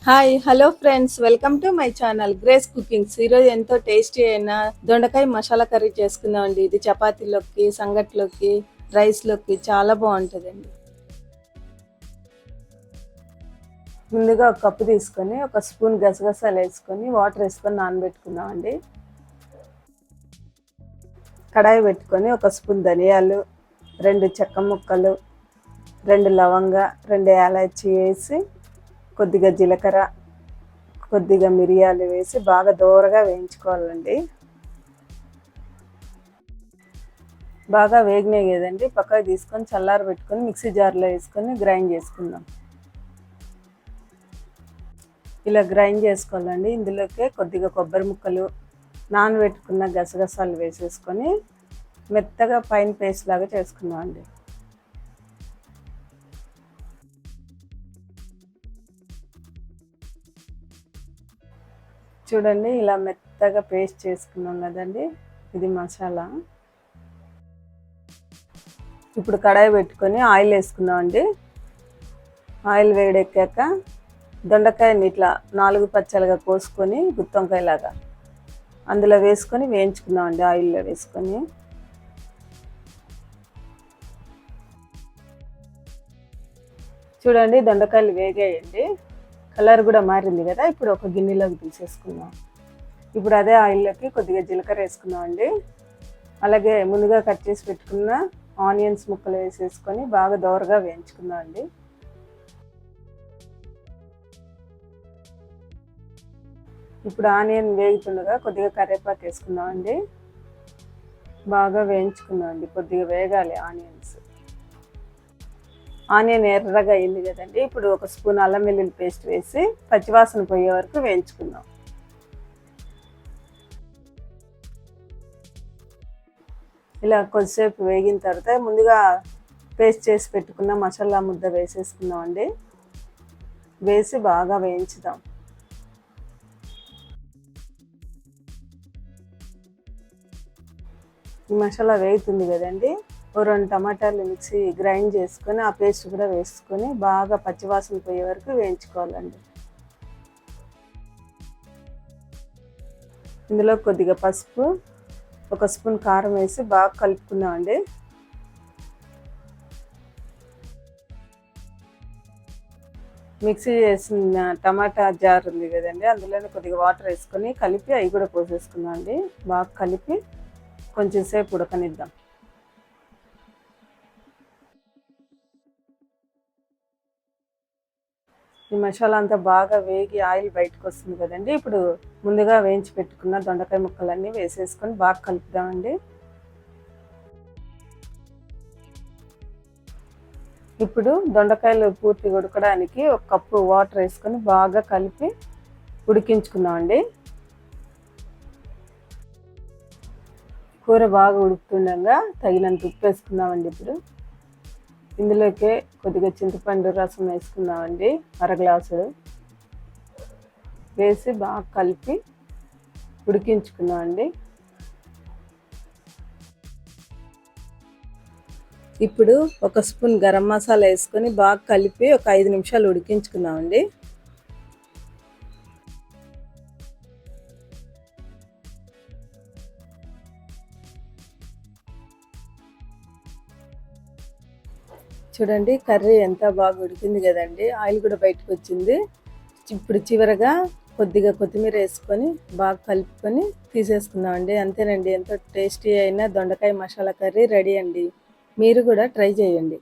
Hi hello friends, welcome to my channel grace cookings. ఈరోజు ఎంతో tasty అయిన దొండకాయ మసాలా కర్రీ చేసుకుందాం అండి. ఇది చపాతీలోకి, సంగట్లోకి, రైస్లోకి చాలా బాగుంటుందండి. ముందుగా ఒక కప్పు తీసుకొని ఒక స్పూన్ గసగసాలు వేసుకొని వాటర్ వేసుకొని నానబెట్టుకుందాం అండి. కడాయి పెట్టుకొని ఒక స్పూన్ ధనియాలు, 2 చెక్క ముక్కలు, 2 లవంగ, 2 యాలచి వేసి కొద్దిగా జీలకర్ర, కొద్దిగా మిరియాలు వేసి బాగా దోరగా వేయించుకోవాలండి. బాగా వేగినాయి కదండి, పక్కకు తీసుకొని చల్లార పెట్టుకొని మిక్సీ జార్లో వేసుకొని గ్రైండ్ చేసుకుందాం. ఇలా గ్రైండ్ చేసుకోవాలండి. ఇందులోకి కొద్దిగా కొబ్బరి ముక్కలు, నానబెట్టుకున్న గసగసాలు వేసేసుకొని మెత్తగా పైన పేస్ట్ లాగా చేసుకుందాం అండి. చూడండి, ఇలా మెత్తగా పేస్ట్ చేసుకున్నాం కదండి. ఇది మసాలా. ఇప్పుడు కడాయి పెట్టుకొని ఆయిల్ వేసుకుందాం అండి. ఆయిల్ వేడెక్కాక దొండకాయని ఇట్లా 4 పచ్చలుగా కోసుకొని గుత్తొంకాయలాగా అందులో వేసుకొని వేయించుకుందాం అండి. ఆయిల్లో వేసుకొని చూడండి, దొండకాయలు వేగాయండి, కలర్ కూడా మారింది కదా. ఇప్పుడు ఒక గిన్నెలోకి తీసేసుకుందాం. ఇప్పుడు అదే ఆయిల్లోకి కొద్దిగా జీలకర్ర వేసుకుందాం అండి. అలాగే ముందుగా కట్ చేసి పెట్టుకున్న ఆనియన్స్ ముక్కలు వేసేసుకొని బాగా దోరగా వేయించుకుందాం అండి. ఇప్పుడు ఆనియన్ వేగుతుండగా కొద్దిగా కరివేపాకు వేసుకుందాం అండి. బాగా వేయించుకుందాం అండి, కొద్దిగా వేగాలి ఆనియన్స్. ఆనియన్ ఎర్రగా అయింది కదండి. ఇప్పుడు ఒక స్పూన్ అల్లం వెల్లుల్లి పేస్ట్ వేసి పచ్చివాసన పోయే వరకు వేయించుకుందాం. ఇలా కొద్దిసేపు వేగిన తర్వాత ముందుగా పేస్ట్ చేసి పెట్టుకున్న మసాలా ముద్ద వేసేసుకుందాం అండి. వేసి బాగా వేయించుదాం. ఈ మసాలా వేగుతుంది కదండి, 2 టమాటాలు మిక్సీ గ్రైండ్ చేసుకొని ఆ పేస్ట్ కూడా వేసుకొని బాగా పచ్చివాసన పోయే వరకు వేయించుకోవాలండి. ఇందులో కొద్దిగా పసుపు, ఒక స్పూన్ కారం వేసి బాగా కలుపుకుందామండి. మిక్సీ చేసిన టమాటా జార్ ఉంది కదండి, అందులోనే కొద్దిగా వాటర్ వేసుకొని కలిపి అవి కూడా పోసేసుకుందాం అండి. బాగా కలిపి కొంచెం సేపు ఉడకనిద్దాం. ఈ మసాలా అంతా బాగా వేగి ఆయిల్ బయటకు వస్తుంది కదండి. ఇప్పుడు ముందుగా వేయించి పెట్టుకున్న దొండకాయ ముక్కలన్నీ వేసేసుకొని బాగా కలుపుదామండి. ఇప్పుడు దొండకాయలు పూర్తి ఉడకడానికి 1 కప్పు వాటర్ వేసుకొని బాగా కలిపి ఉడికించుకుందామండి. కూర బాగా ఉడుకుతుండగా తగినంత ఉప్పు వేసుకుందామండి. ఇప్పుడు ఇందులోకి కొద్దిగా చింతపండు రసం వేసుకుందామండి, 1/2 గ్లాసు వేసి బాగా కలిపి ఉడికించుకుందామండి. ఇప్పుడు 1 స్పూన్ గరం మసాలా వేసుకొని బాగా కలిపి ఒక 5 నిమిషాలు ఉడికించుకుందామండి. చూడండి, కర్రీ ఎంత బాగా ఉడికింది కదండి, ఆయిల్ కూడా బయటకు వచ్చింది. ఇప్పుడు చివరగా కొద్దిగా కొత్తిమీర వేసుకొని బాగా కలుపుకొని తీసేసుకుందామండి. అంతేనండి, ఎంతో టేస్టీ అయిన దొండకాయ మసాలా కర్రీ రెడీ అండి. మీరు కూడా ట్రై చేయండి.